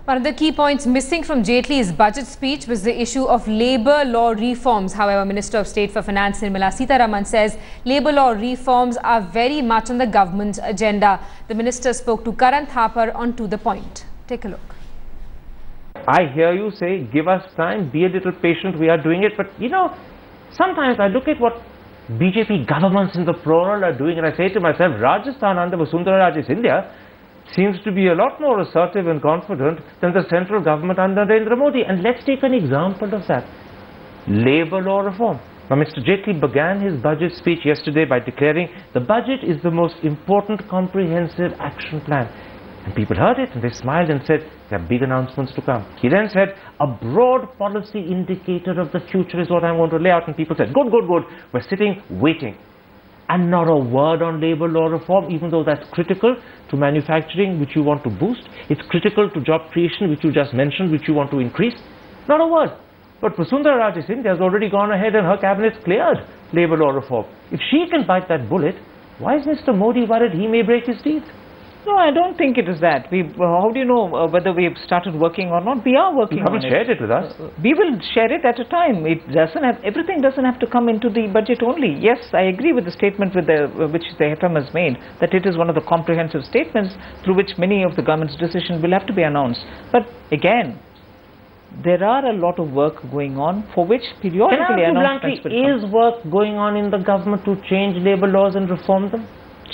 One of the key points missing from Jaitley's budget speech was the issue of labour law reforms. However, Minister of State for Finance Nirmala Sitharaman says labour law reforms are very much on the government's agenda. The minister spoke to Karan Thapar on To The Point. Take a look. I hear you say, give us time, be a little patient, we are doing it. But you know, sometimes I look at what BJP governments in the plural are doing and I say to myself, Rajasthan under Vasundhara Raje Scindia seems to be a lot more assertive and confident than the central government under Narendra Modi. And let's take an example of that. Labour law reform. Now, Mr. Jaitley began his budget speech yesterday by declaring the budget is the most important comprehensive action plan. And people heard it and they smiled and said, there are big announcements to come. He then said, a broad policy indicator of the future is what I'm going to lay out. And people said, good, good, good. We're sitting, waiting. And not a word on labour law reform, even though that's critical to manufacturing, which you want to boost. It's critical to job creation, which you just mentioned, which you want to increase. Not a word. But Vasundhara Raje Scindia has already gone ahead and her cabinet's cleared labour law reform. If she can bite that bullet, why is Mr. Modi worried he may break his teeth? No, I don't think it is that. How do you know whether we've started working or not? We are working on it. You haven't shared it with us. We will share it at a time. Everything doesn't have to come into the budget only. Yes, I agree with the statement which the FM has made, that it is one of the comprehensive statements through which many of the government's decisions will have to be announced. But again, there are a lot of work going on for which periodically announcements will come. Is work going on in the government to change labour laws and reform them?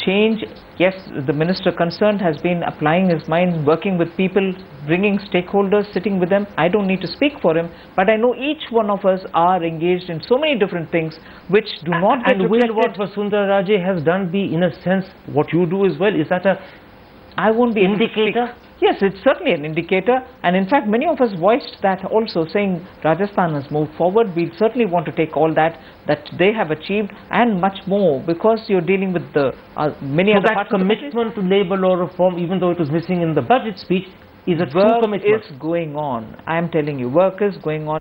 Change, yes, the minister concerned has been applying his mind, working with people, bringing stakeholders, sitting with them. I don't need to speak for him, but I know each one of us are engaged in so many different things which do not get reflected. And will what Vasundhara Raje has done be, in a sense, what you do as well? Is that a indicator? Yes, it's certainly an indicator, and in fact many of us voiced that also, saying Rajasthan has moved forward. We certainly want to take all that they have achieved and much more, because you're dealing with the many other parts of the country. Commitment to labour law reform, even though it was missing in the budget speech, is a true commitment. Work is going on. I am telling you, work is going on.